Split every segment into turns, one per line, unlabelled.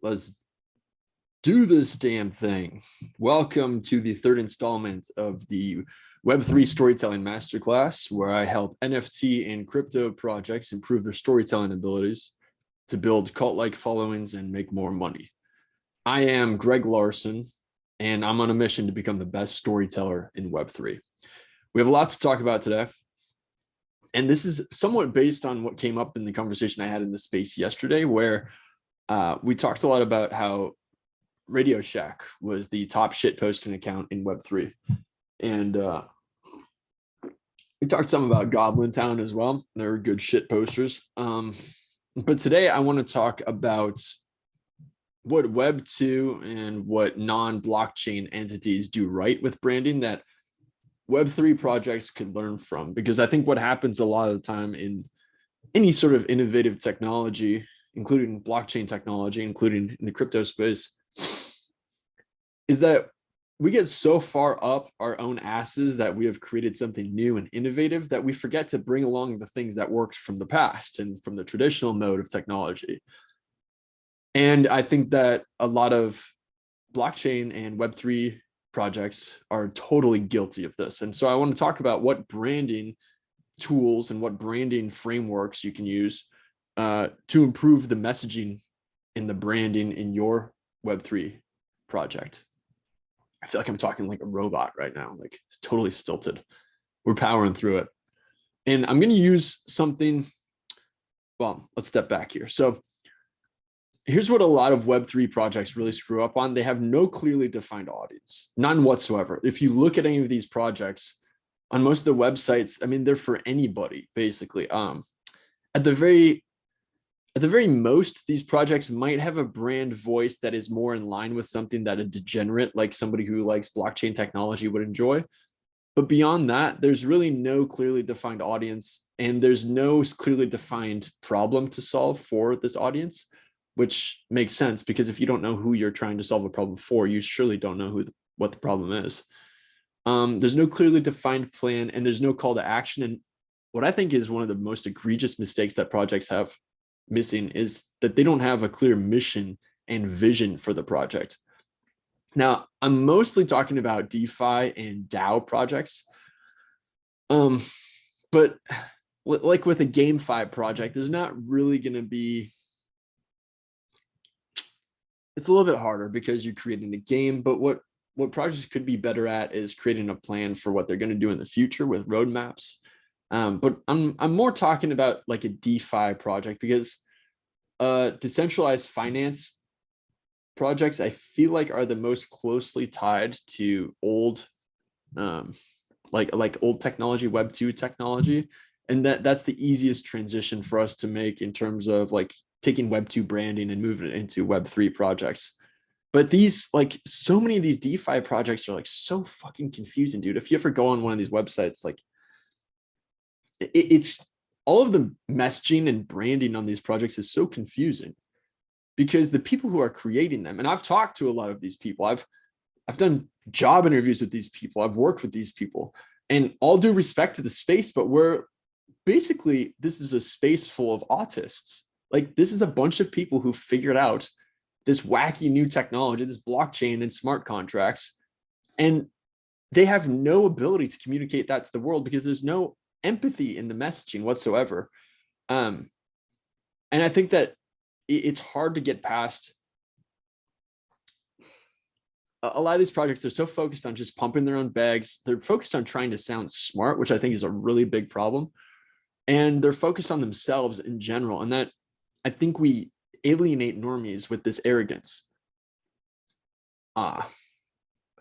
Let's do this damn thing. Welcome to the third installment of the Web3 Storytelling Masterclass, where I help NFT and crypto projects improve their storytelling abilities to build cult-like followings and make more money. I am Greg Larson, and I'm on a mission to become the best storyteller in Web3. We have a lot to talk about today. And this is somewhat based on what came up in the conversation I had in the space yesterday, where we talked a lot about how Radio Shack was the top shit posting account in Web3. And we talked some about Goblin Town as well. They're good shit posters. But today I want to talk about what Web2 and what non-blockchain entities do right with branding that Web3 projects could learn from. Because I think what happens a lot of the time in any sort of innovative technology, including blockchain technology, including in the crypto space, is that we get so far up our own asses that we have created something new and innovative that we forget to bring along the things that worked from the past and from the traditional mode of technology. And I think that a lot of blockchain and Web3 projects are totally guilty of this. And so I want to talk about what branding tools and what branding frameworks you can use to improve the messaging and the branding in your Web3 project. I feel like I'm talking like a robot right now, like it's totally stilted. We're powering through it. And I'm going to use something. Well, let's step back here. So here's what a lot of Web3 projects really screw up on. They have no clearly defined audience, none whatsoever. If you look at any of these projects on most of the websites, I mean, they're for anybody, basically. At the very most, these projects might have a brand voice that is more in line with something that a degenerate, like somebody who likes blockchain technology, would enjoy. But beyond that, there's really no clearly defined audience, and there's no clearly defined problem to solve for this audience, which makes sense because if you don't know who you're trying to solve a problem for, you surely don't know what the problem is. There's no clearly defined plan, and there's no call to action. And what I think is one of the most egregious mistakes that projects have missing is that they don't have a clear mission and vision for the project. Now, I'm mostly talking about DeFi and DAO projects. But like with a GameFi project, there's not really going to be, it's a little bit harder because you're creating a game, but what projects could be better at is creating a plan for what they're going to do in the future with roadmaps. But I'm more talking about like a DeFi project because decentralized finance projects I feel like are the most closely tied to old like old technology, Web2 technology, and that's the easiest transition for us to make in terms of like taking Web2 branding and moving it into Web3 projects. But these, like, so many of these DeFi projects are like so fucking confusing, dude. If you ever go on one of these websites, like it's all of the messaging and branding on these projects is so confusing because the people who are creating them, and I've talked to a lot of these people, I've done job interviews with these people, I've worked with these people, and all due respect to the space, but this is a space full of autists. Like, this is a bunch of people who figured out this wacky new technology, this blockchain and smart contracts, and they have no ability to communicate that to the world because there's no empathy in the messaging whatsoever. And I think that it's hard to get past a lot of these projects. They're so focused on just pumping their own bags. They're focused on trying to sound smart, which I think is a really big problem. And they're focused on themselves in general. And that, I think, we alienate normies with this arrogance. I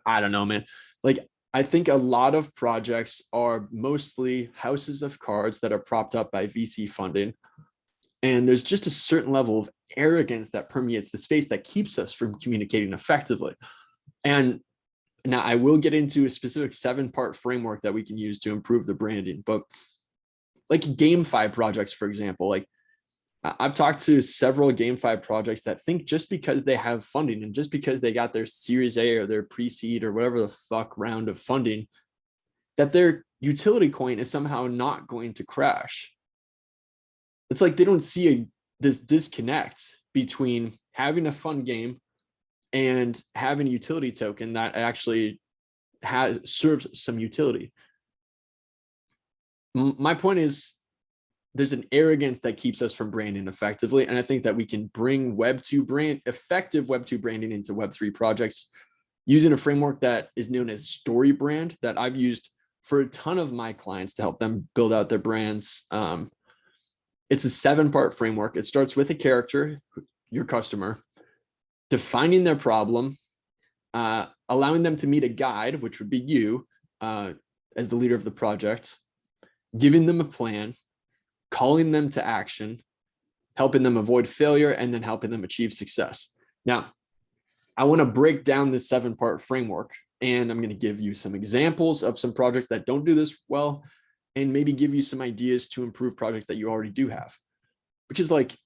don't know, man. Like, I think a lot of projects are mostly houses of cards that are propped up by VC funding. And there's just a certain level of arrogance that permeates the space that keeps us from communicating effectively. And now I will get into a specific 7-part framework that we can use to improve the branding. But like GameFi projects, for example, like I've talked to several GameFi projects that think just because they have funding and just because they got their Series A or their pre-seed or whatever the fuck round of funding, that their utility coin is somehow not going to crash. It's like they don't see this disconnect between having a fun game and having a utility token that actually serves some utility. My point is, there's an arrogance that keeps us from branding effectively. And I think that we can bring effective Web2 branding into Web3 projects using a framework that is known as storybrand that I've used for a ton of my clients to help them build out their brands. It's a 7-part framework. It starts with a character, your customer, defining their problem, allowing them to meet a guide, which would be you as the leader of the project, giving them a plan, calling them to action, helping them avoid failure, and then helping them achieve success. Now, I want to break down this 7-part framework, and I'm going to give you some examples of some projects that don't do this well, and maybe give you some ideas to improve projects that you already do have. Because like,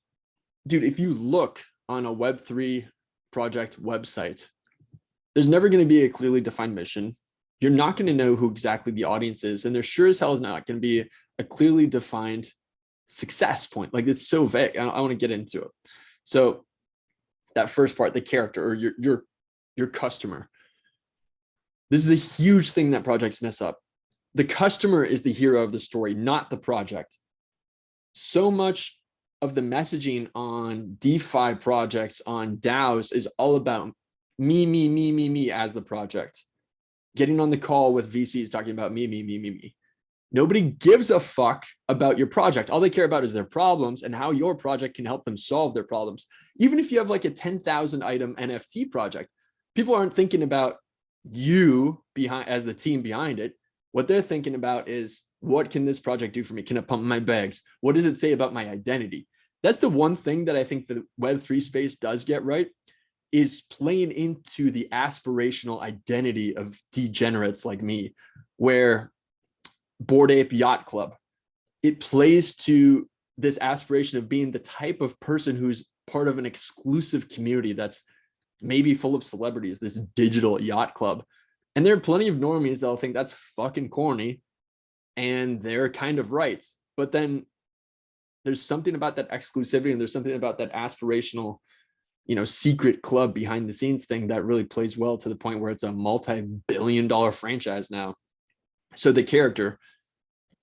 dude, if you look on a Web3 project website, there's never going to be a clearly defined mission. You're not going to know who exactly the audience is, and there sure as hell is not going to be a clearly defined success point. Like, it's so vague. I want to get into it. So that first part, the character or your customer. This is a huge thing that projects mess up. The customer is the hero of the story, not the project. So much of the messaging on DeFi projects, on DAOs, is all about me as the project. Getting on the call with VCs talking about me. Nobody gives a fuck about your project. All they care about is their problems and how your project can help them solve their problems. Even if you have like a 10,000 item NFT project, people aren't thinking about you as the team behind it. What they're thinking about is, what can this project do for me? Can it pump my bags? What does it say about my identity? That's the one thing that I think the Web3 space does get right, is playing into the aspirational identity of degenerates like me, where Bored Ape Yacht Club, it plays to this aspiration of being the type of person who's part of an exclusive community that's maybe full of celebrities, this digital yacht club. And there are plenty of normies that'll think that's fucking corny, and they're kind of right. But then there's something about that exclusivity, and there's something about that aspirational, secret club behind the scenes thing that really plays well, to the point where it's a multi-billion-dollar franchise now. So the character,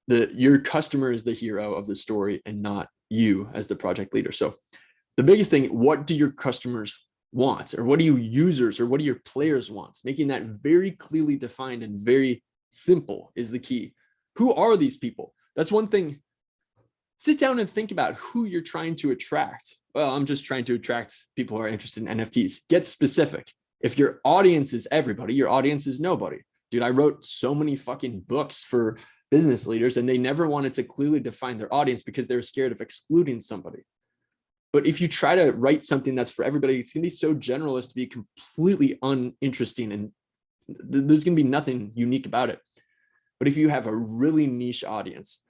your customer is the hero of the story and not you as the project leader. So the biggest thing, what do your customers want, or what do you users or what do your players want? Making that very clearly defined and very simple is the key. Who are these people? That's one thing. Sit down and think about who you're trying to attract. Well, I'm just trying to attract people who are interested in NFTs. Get specific. If your audience is everybody, your audience is nobody. Dude, I wrote so many fucking books for business leaders, and they never wanted to clearly define their audience because they were scared of excluding somebody. But if you try to write something that's for everybody, it's going to be so generalist to be completely uninteresting, and there's going to be nothing unique about it. But if you have a really niche audience,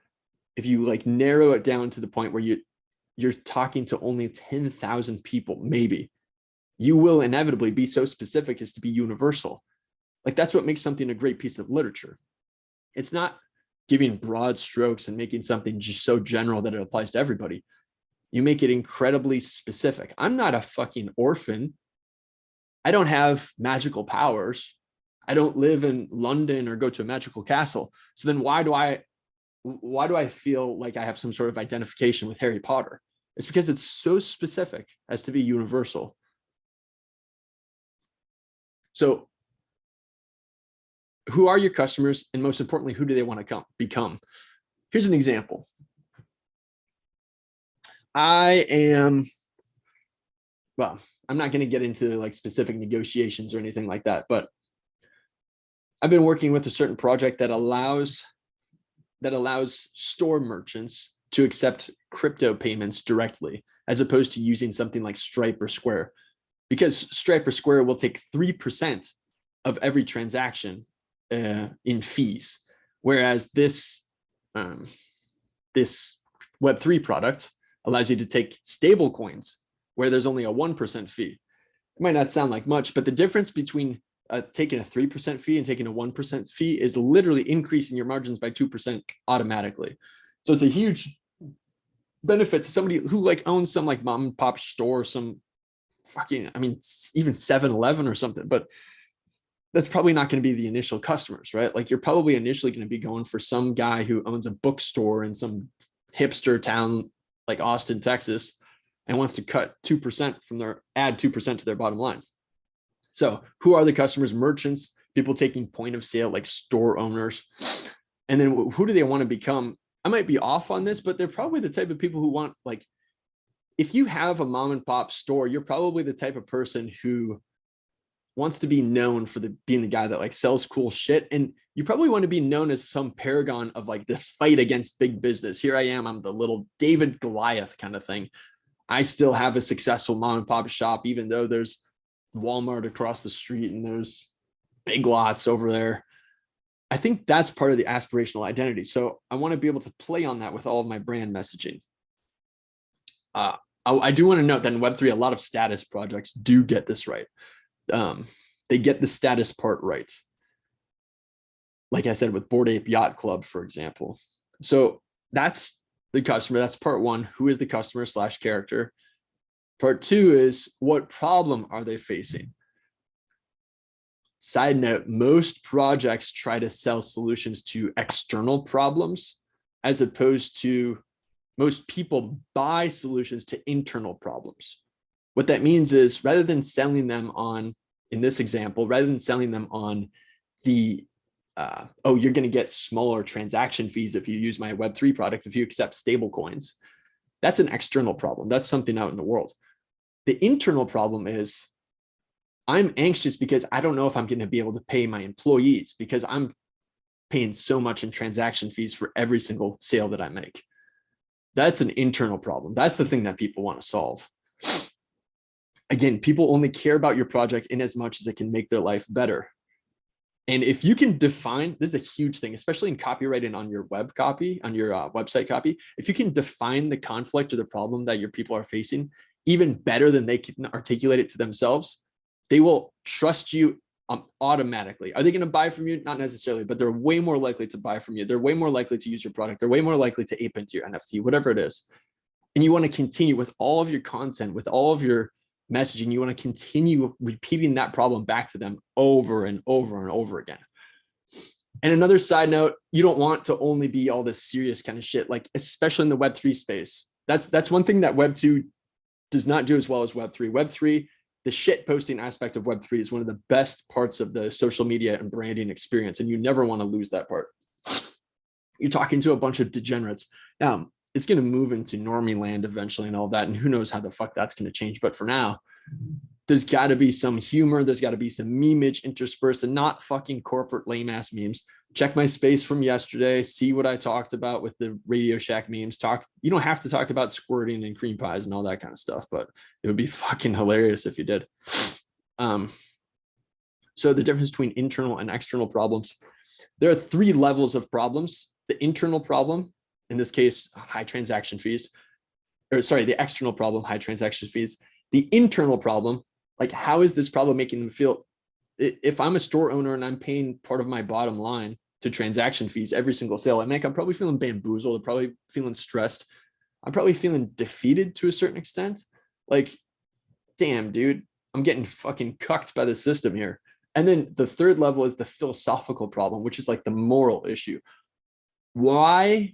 if you like narrow it down to the point where you're talking to only 10,000 people, maybe, you will inevitably be so specific as to be universal. Like, that's what makes something a great piece of literature. It's not giving broad strokes and making something just so general that it applies to everybody. You make it incredibly specific. I'm not a fucking orphan. I don't have magical powers. I don't live in London or go to a magical castle. So then why do I feel like I have some sort of identification with Harry Potter? It's because it's so specific as to be universal. So who are your customers? And most importantly, who do they want to become? Here's an example. I'm not going to get into like specific negotiations or anything like that, but I've been working with a certain project that allows store merchants to accept crypto payments directly, as opposed to using something like Stripe or Square, because Stripe or Square will take 3% of every transaction in fees, whereas this Web3 product allows you to take stable coins where there's only a 1% fee. It might not sound like much, but the difference between taking a 3% fee and taking a 1% fee is literally increasing your margins by 2% automatically. So it's a huge benefit to somebody who like owns some like mom and pop store, some fucking, I mean, even 7-Eleven or something, but that's probably not going to be the initial customers, right? Like you're probably initially going to be going for some guy who owns a bookstore in some hipster town like Austin, Texas, and wants to cut 2% from add 2% to their bottom line. So who are the customers? Merchants, people taking point of sale, like store owners. And then who do they want to become? I might be off on this, but they're probably the type of people who want, like, if you have a mom and pop store, you're probably the type of person who wants to be known for being the guy that like sells cool shit. And you probably want to be known as some paragon of like the fight against big business. Here I am, I'm the little David Goliath kind of thing. I still have a successful mom and pop shop, even though there's Walmart across the street and there's Big Lots over there. I think that's part of the aspirational identity. So I want to be able to play on that with all of my brand messaging. I do want to note that in Web3, a lot of status projects do get this right. They get the status part right. Like I said, with Bored Ape Yacht Club, for example. So that's the customer. That's part one. Who is the customer / character? Part two is what problem are they facing? Side note, most projects try to sell solutions to external problems, as opposed to most people buy solutions to internal problems. What that means is rather than selling them on, in this example, rather than selling them on the, oh, you're going to get smaller transaction fees if you use my Web3 product, if you accept stable coins, that's an external problem. That's something out in the world. The internal problem is I'm anxious because I don't know if I'm going to be able to pay my employees because I'm paying so much in transaction fees for every single sale that I make. That's an internal problem. That's the thing that people want to solve. Again, people only care about your project in as much as it can make their life better. And if you can define, this is a huge thing, especially in copyright and on your web copy, on your website copy, if you can define the conflict or the problem that your people are facing even better than they can articulate it to themselves, they will trust you automatically. Are they going to buy from you? Not necessarily, but they're way more likely to buy from you. They're way more likely to use your product. They're way more likely to ape into your NFT, whatever it is. And you want to continue with all of your content, with all of your messaging. You want to continue repeating that problem back to them over and over and over again. And another side note, you don't want to only be all this serious kind of shit, like especially in the Web3 space. That's one thing that Web2 does not do as well as Web3. Web3, the shit posting aspect of Web3 is one of the best parts of the social media and branding experience. And you never want to lose that part. You're talking to a bunch of degenerates. Now, it's going to move into normie land eventually and all that. And who knows how the fuck that's going to change. But for now, there's got to be some humor. There's got to be some memeage interspersed and not fucking corporate lame ass memes. Check my space from yesterday. See what I talked about with the Radio Shack memes. You don't have to talk about squirting and cream pies and all that kind of stuff, but it would be fucking hilarious if you did. So the difference between internal and external problems, there are 3 levels of problems. The internal problem, in this case, high transaction fees, or sorry, the external problem, high transaction fees. The internal problem, like how is this problem making them feel? If I'm a store owner and I'm paying part of my bottom line to transaction fees every single sale I make, I'm probably feeling bamboozled. I'm probably feeling stressed. I'm probably feeling defeated to a certain extent. Like, damn, dude, I'm getting fucking cucked by the system here. And then the 3rd level is the philosophical problem, which is like the moral issue. Why,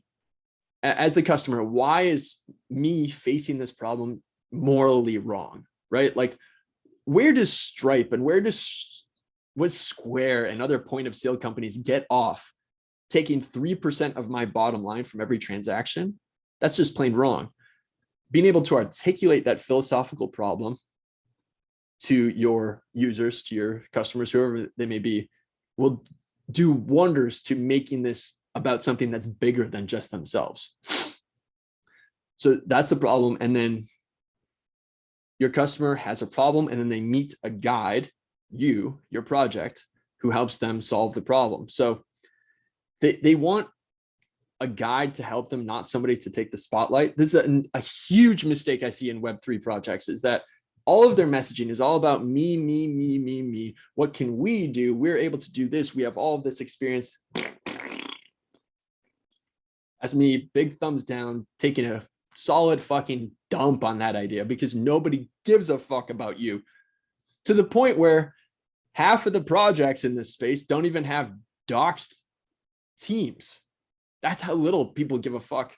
as the customer, why is me facing this problem morally wrong, right? Like, where does Stripe and was Square and other point of sale companies get off taking 3% of my bottom line from every transaction? That's just plain wrong. Being able to articulate that philosophical problem to your users, to your customers, whoever they may be, will do wonders to making this about something that's bigger than just themselves. So that's the problem. And then your customer has a problem and then they meet a guide, your project, who helps them solve the problem. So they want a guide to help them, not somebody to take the spotlight. This is a huge mistake I see in Web3 projects, is that all of their messaging is all about me, me, me, me, me. What can we do? We're able to do this. We have all of this experience. That's me, big thumbs down, taking a solid fucking dump on that idea because nobody gives a fuck about you, to the point where half of the projects in this space don't even have doxed teams. That's how little people give a fuck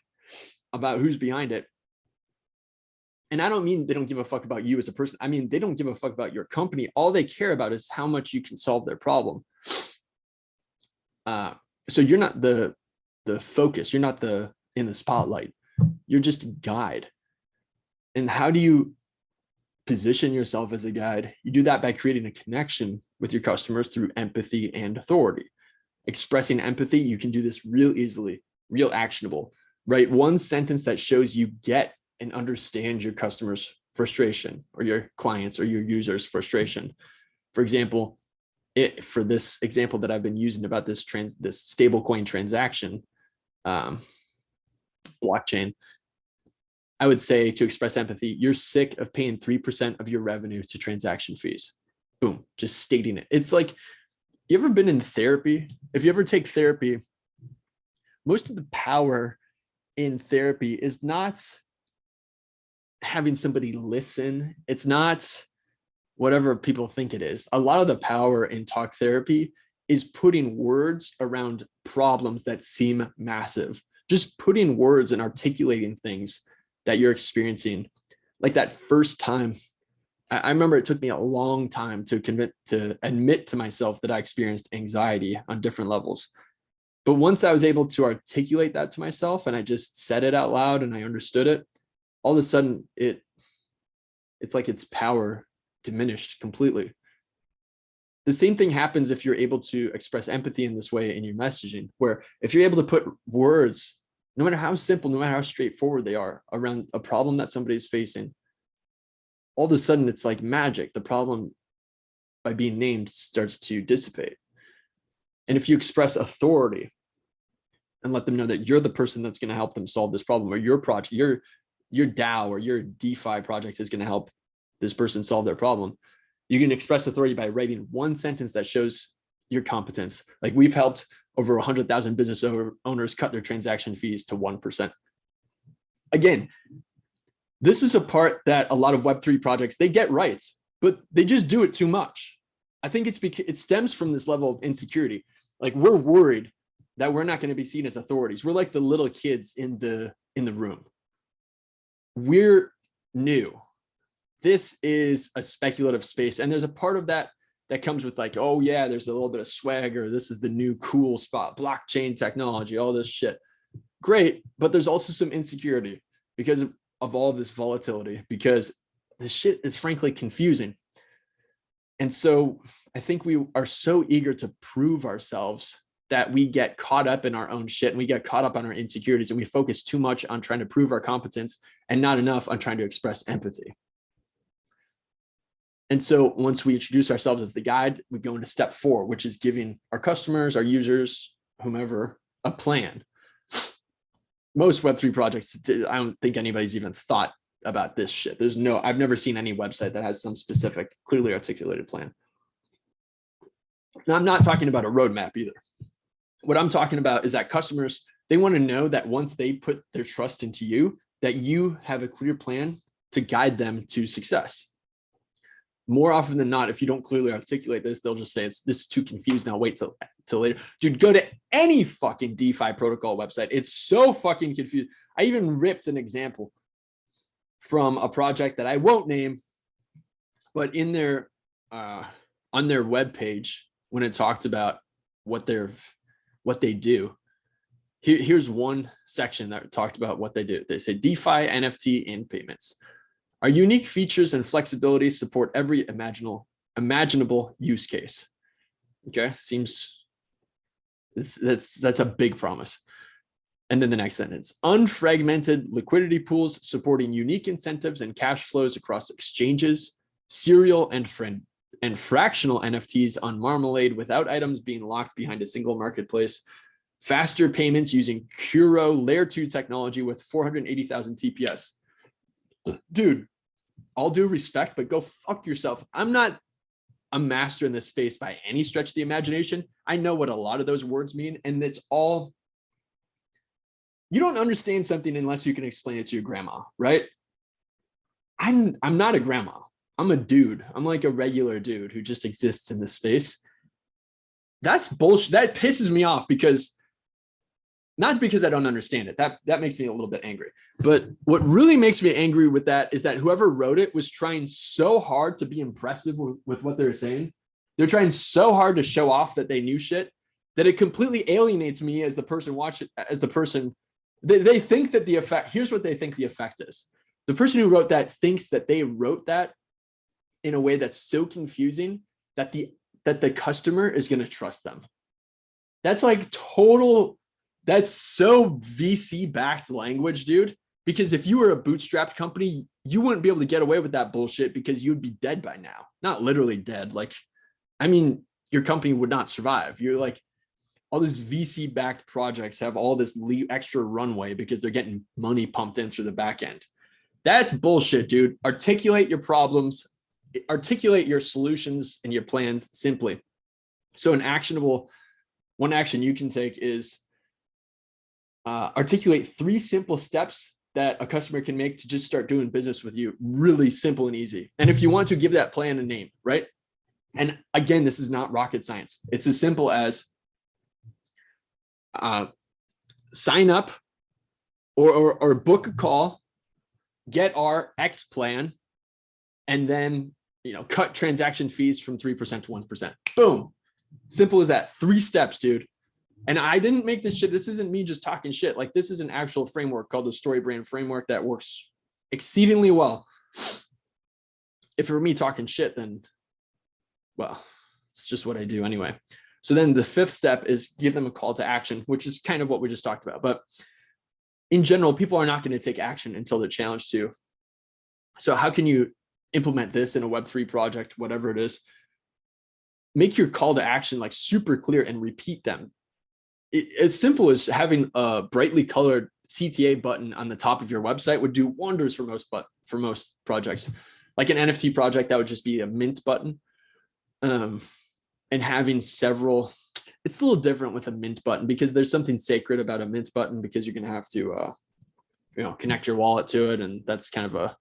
about who's behind it. And I don't mean they don't give a fuck about you as a person. I mean, they don't give a fuck about your company. All they care about is how much you can solve their problem. So you're not the focus. You're not in the spotlight. You're just a guide. And how do you position yourself as a guide? You do that by creating a connection with your customers through empathy and authority. Expressing empathy, you can do this real easily, real actionable. Write one sentence that shows you get and understand your customers' frustration, or your clients or your users' frustration. For example, for this example that I've been using about this stablecoin transaction blockchain, I would say, to express empathy, you're sick of paying 3% of your revenue to transaction fees. Boom, just stating it. It's like, you ever been in therapy? If you ever take therapy, most of the power in therapy is not having somebody listen. It's not whatever people think it is. A lot of the power in talk therapy is putting words around problems that seem massive. Just putting words and articulating things that you're experiencing. Like that first time, I remember it took me a long time to admit to myself that I experienced anxiety on different levels. But once I was able to articulate that to myself and I just said it out loud and I understood it, all of a sudden it's like its power diminished completely. The same thing happens if you're able to express empathy in this way in your messaging, where if you're able to put words, no matter how simple, no matter how straightforward they are, around a problem that somebody's facing, all of a sudden it's like magic. The problem, by being named, starts to dissipate. And if you express authority and let them know that you're the person that's going to help them solve this problem, or your project, your DAO or your DeFi project is going to help this person solve their problem, you can express authority by writing one sentence that shows your competence. Like, we've helped over 100,000 business owners cut their transaction fees to 1%. Again, this is a part that a lot of Web3 projects, they get right, but they just do it too much. I think it's because it stems from this level of insecurity. Like, we're worried that we're not going to be seen as authorities. We're like the little kids in the room. We're new. This is a speculative space. And there's a part of that that comes with like, oh yeah, there's a little bit of swagger. This is the new cool spot, blockchain technology, all this shit. Great. But there's also some insecurity because of all of this volatility, because this shit is frankly confusing. And so I think we are so eager to prove ourselves that we get caught up in our own shit and we get caught up on our insecurities, and we focus too much on trying to prove our competence and not enough on trying to express empathy. And so once we introduce ourselves as the guide, we go into step 4, which is giving our customers, our users, whomever, a plan. Most Web3 projects, I don't think anybody's even thought about this shit. I've never seen any website that has some specific, clearly articulated plan. Now, I'm not talking about a roadmap either. What I'm talking about is that customers, they want to know that once they put their trust into you, that you have a clear plan to guide them to success. More often than not, if you don't clearly articulate this, they'll just say, this is too confused now, wait till later. Dude, go to any fucking DeFi protocol website. It's so fucking confused. I even ripped an example from a project that I won't name, but in their on their webpage, when it talked about what they do, here's one section that talked about what they do. They say DeFi, NFT, and payments. Our unique features and flexibility support every imaginable use case. Okay, seems that's a big promise. And then the next sentence: unfragmented liquidity pools supporting unique incentives and cash flows across exchanges, serial and fractional NFTs on Marmalade without items being locked behind a single marketplace. Faster payments using Curo Layer 2 technology with 480,000 TPS. Dude, all due respect, but go fuck yourself. I'm not a master in this space by any stretch of the imagination. I know what a lot of those words mean, and it's all, you don't understand something unless you can explain it to your grandma, right? I'm not a grandma. I'm a dude. I'm like a regular dude who just exists in this space. That's bullshit. That pisses me off because not because I don't understand it. That makes me a little bit angry. But what really makes me angry with that is that whoever wrote it was trying so hard to be impressive with what they're saying. They're trying so hard to show off that they knew shit that it completely alienates me as the person watching, as the person. They think that the effect, here's what they think the effect is. The person who wrote that thinks that they wrote that in a way that's so confusing that the customer is going to trust them. That's like total, that's so VC backed language, dude. Because if you were a bootstrapped company, you wouldn't be able to get away with that bullshit because you'd be dead by now. Not literally dead. Like, I mean, your company would not survive. You're like, all these VC backed projects have all this extra runway because they're getting money pumped in through the back end. That's bullshit, dude. Articulate your problems, articulate your solutions and your plans simply. So one action you can take is articulate 3 simple steps that a customer can make to just start doing business with you. Really simple and easy. And if you want to, give that plan a name, right? And again, this is not rocket science. It's as simple as sign up or book a call, get our X plan, and then cut transaction fees from 3% to 1%. Boom. Simple as that. 3 steps, dude. And I didn't make this shit. This isn't me just talking shit. Like, this is an actual framework called the storybrand framework that works exceedingly well. If it were me talking shit, then, well, it's just what I do anyway. So then the 5th step is give them a call to action, which is kind of what we just talked about. But in general, people are not going to take action until they're challenged to. So how can you implement this in a Web3 project, whatever it is? Make your call to action like super clear and repeat them. As simple as having a brightly colored CTA button on the top of your website would do wonders for most projects. Like an NFT project, that would just be a mint button. And having several, it's a little different with a mint button because there's something sacred about a mint button because you're going to have to, connect your wallet to it. And that's kind of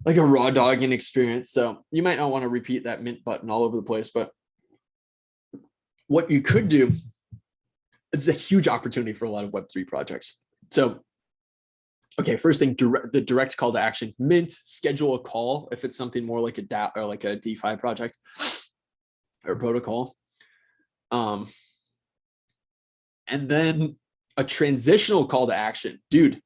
like a raw dogging experience. So you might not want to repeat that mint button all over the place, but what you could do, it's a huge opportunity for a lot of Web3 projects. So, okay, first thing, the direct call to action. Mint, schedule a call if it's something more like a DApp or like a DeFi project or protocol. And then a transitional call to action. Dude,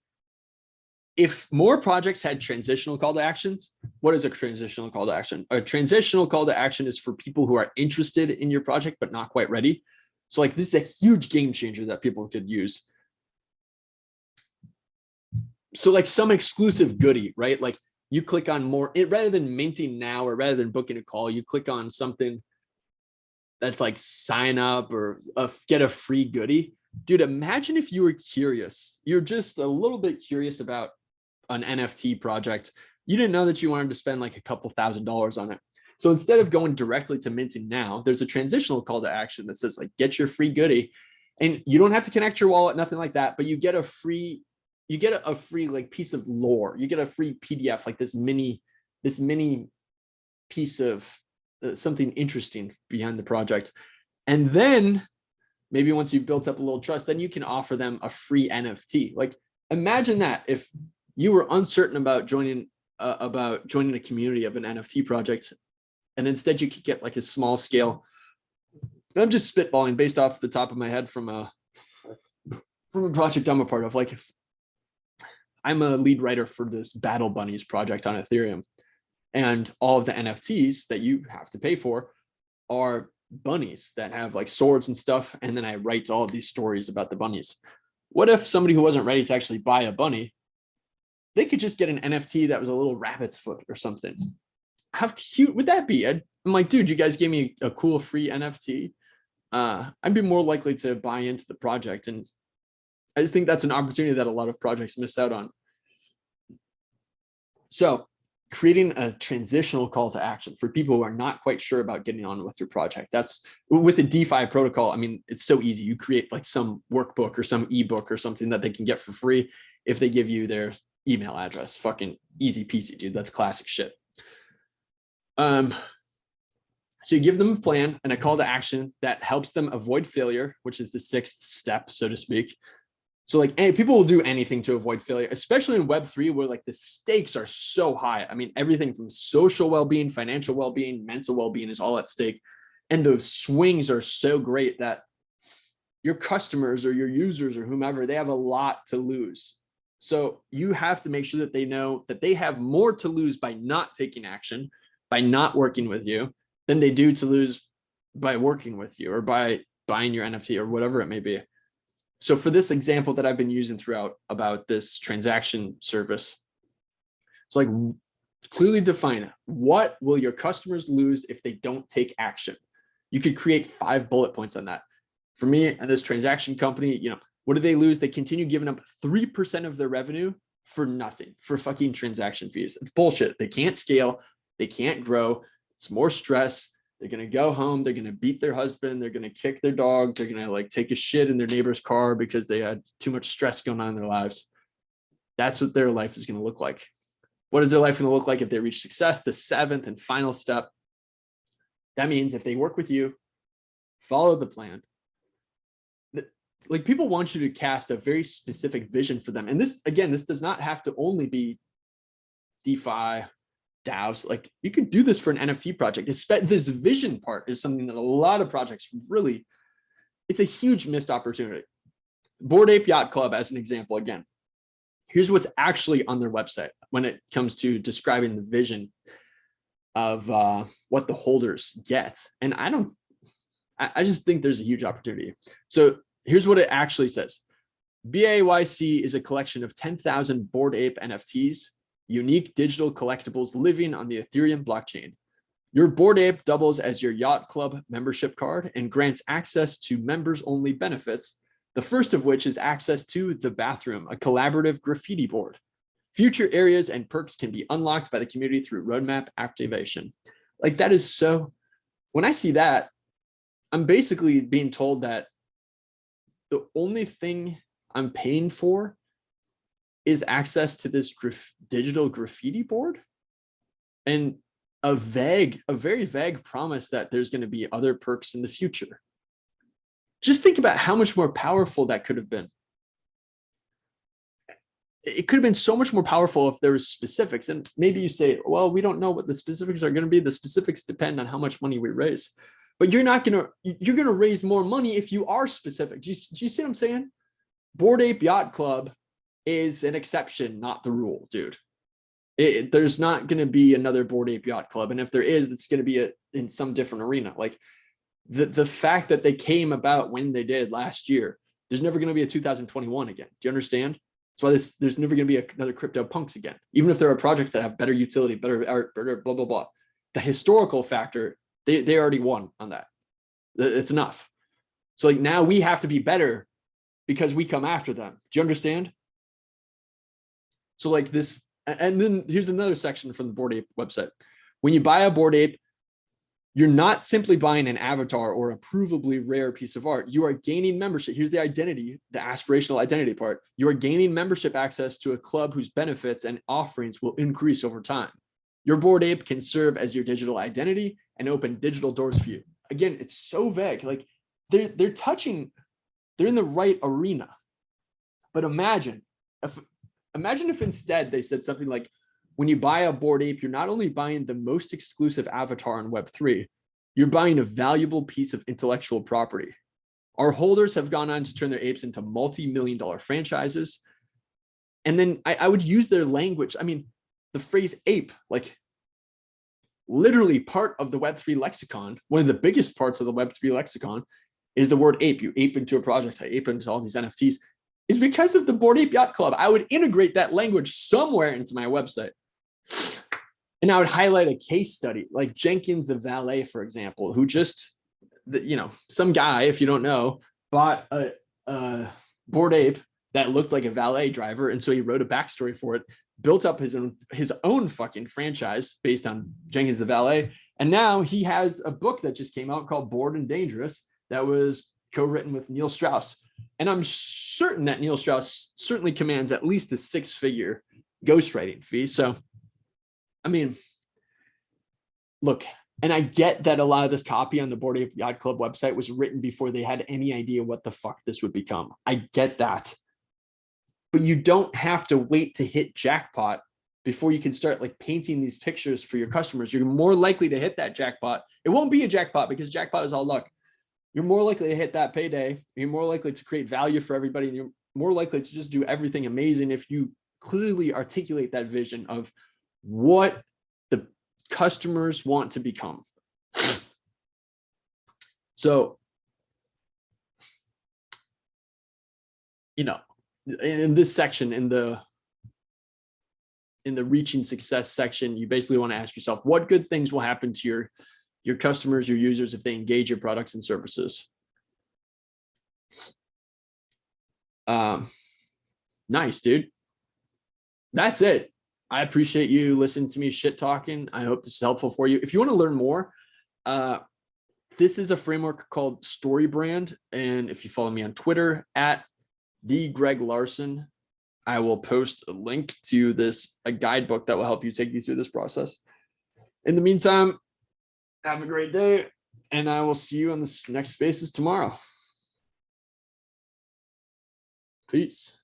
if more projects had transitional call to actions, what is a transitional call to action? A transitional call to action is for people who are interested in your project but not quite ready. So like, this is a huge game changer that people could use. So like some exclusive goodie, right? Like you click on more, rather than minting now or rather than booking a call, you click on something that's like sign up or get a free goodie. Dude, imagine if you were curious. You're just a little bit curious about an NFT project. You didn't know that you wanted to spend like a couple $1,000s on it. So instead of going directly to minting now, there's a transitional call to action that says like, get your free goodie, and you don't have to connect your wallet, nothing like that, but you get a free like piece of lore. You get a free PDF, like this mini piece of something interesting behind the project. And then maybe once you've built up a little trust, then you can offer them a free NFT. Like imagine that if you were uncertain about joining a community of an NFT project, and instead you could get like a small scale. I'm just spitballing based off the top of my head from a project I'm a part of. Like I'm a lead writer for this Battle Bunnies project on Ethereum, and all of the NFTs that you have to pay for are bunnies that have like swords and stuff. And then I write all of these stories about the bunnies. What if somebody who wasn't ready to actually buy a bunny, they could just get an NFT that was a little rabbit's foot or something? How cute would that be? I'm like, dude, you guys gave me a cool free NFT. I'd be more likely to buy into the project. And I just think that's an opportunity that a lot of projects miss out on. So creating a transitional call to action for people who are not quite sure about getting on with your project. That's with the DeFi protocol. I mean, it's so easy. You create like some workbook or some ebook or something that they can get for free if they give you their email address. Fucking easy peasy, dude. That's classic shit. So you give them a plan and a call to action that helps them avoid failure, which is the 6th step, so to speak. So like people will do anything to avoid failure, especially in Web3, where like the stakes are so high. I mean, everything from social well-being, financial well-being, mental well-being is all at stake. And the swings are so great that your customers or your users or whomever, they have a lot to lose. So you have to make sure that they know that they have more to lose by not taking action, by not working with you, than they do to lose by working with you or by buying your NFT or whatever it may be. So for this example that I've been using throughout about this transaction service, it's like clearly define what will your customers lose if they don't take action. You could create 5 bullet points on that. For me and this transaction company, you know, what do they lose? They continue giving up 3% of their revenue for nothing, for fucking transaction fees. It's bullshit. They can't scale. They can't grow. It's more stress. They're going to go home. They're going to beat their husband. They're going to kick their dog. They're going to like take a shit in their neighbor's car because they had too much stress going on in their lives. That's what their life is going to look like. What is their life going to look like if they reach success? The 7th and final step. That means if they work with you, follow the plan. Like people want you to cast a very specific vision for them. And this, again, this does not have to only be DeFi, DAOs. Like you can do this for an NFT project. This vision part is something that a lot of projects really, it's a huge missed opportunity. Bored Ape Yacht Club as an example, again, here's what's actually on their website when it comes to describing the vision of what the holders get. And I just think there's a huge opportunity. So here's what it actually says. BAYC is a collection of 10,000 Bored Ape NFTs, unique digital collectibles living on the Ethereum blockchain. Your Bored Ape doubles as your Yacht Club membership card and grants access to members-only benefits, the first of which is access to The Bathroom, a collaborative graffiti board. Future areas and perks can be unlocked by the community through roadmap activation. Like that is so, when I see that, I'm basically being told that the only thing I'm paying for is access to this digital graffiti board and a very vague promise that there's going to be other perks in the future. Just think about how much more powerful that could have been. It could have been so much more powerful if there was specifics. And maybe you say, well, we don't know what the specifics are going to be. The specifics depend on how much money we raise. But you're going to raise more money if you are specific. Do you see what I'm saying? Bored Ape Yacht Club is an exception, not the rule, dude. There's not going to be another Bored Ape Yacht Club. And if there is, it's going to be in some different arena. Like the fact that they came about when they did last year, there's never going to be a 2021 again. Do you understand? That's why there's never going to be another CryptoPunks again. Even if there are projects that have better utility, better art, better blah, blah, blah. The historical factor, they already won on that. It's enough. So like now we have to be better because we come after them. Do you understand? So like this, and then here's another section from the Bored Ape website. When you buy a Bored Ape, you're not simply buying an avatar or a provably rare piece of art. You are gaining membership. Here's the identity, the aspirational identity part. You are gaining membership access to a club whose benefits and offerings will increase over time. Your Bored Ape can serve as your digital identity and open digital doors for you. Again, it's so vague. Like they're in the right arena. But imagine if instead they said something like, when you buy a Bored Ape, you're not only buying the most exclusive avatar on Web3, you're buying a valuable piece of intellectual property. Our holders have gone on to turn their apes into multi-million-dollar franchises. And then I would use their language. I mean, the phrase ape, like literally part of the Web3 lexicon, one of the biggest parts of the Web3 lexicon is the word ape. You ape into a project, I ape into all these NFTs, is because of the Bored Ape Yacht Club. I would integrate that language somewhere into my website. And I would highlight a case study like Jenkins the valet, for example, who just, some guy, if you don't know, bought a Bored Ape that looked like a valet driver. And so he wrote a backstory for it, built up his own fucking franchise based on Jenkins the valet. And now he has a book that just came out called Bored and Dangerous that was co-written with Neil Strauss. And I'm certain that Neil Strauss certainly commands at least a 6-figure ghostwriting fee. So, I mean, look, and I get that a lot of this copy on the Board Ape Yacht Club website was written before they had any idea what the fuck this would become. I get that. But you don't have to wait to hit jackpot before you can start like painting these pictures for your customers. You're more likely to hit that jackpot. It won't be a jackpot because jackpot is all luck. You're more likely to hit that payday. You're more likely to create value for everybody. And you're more likely to just do everything amazing if you clearly articulate that vision of what the customers want to become. So, you know, in this section, in the reaching success section, you basically want to ask yourself, what good things will happen to your customers, your users, if they engage your products and services? Nice, dude. That's it. I appreciate you listening to me shit talking. I hope this is helpful for you. If you want to learn more, this is a framework called StoryBrand. And if you follow me on Twitter at the Greg Larson, I will post a link to a guidebook that will help you take you through this process. In the meantime, have a great day, and I will see you on the next Spaces tomorrow. Peace.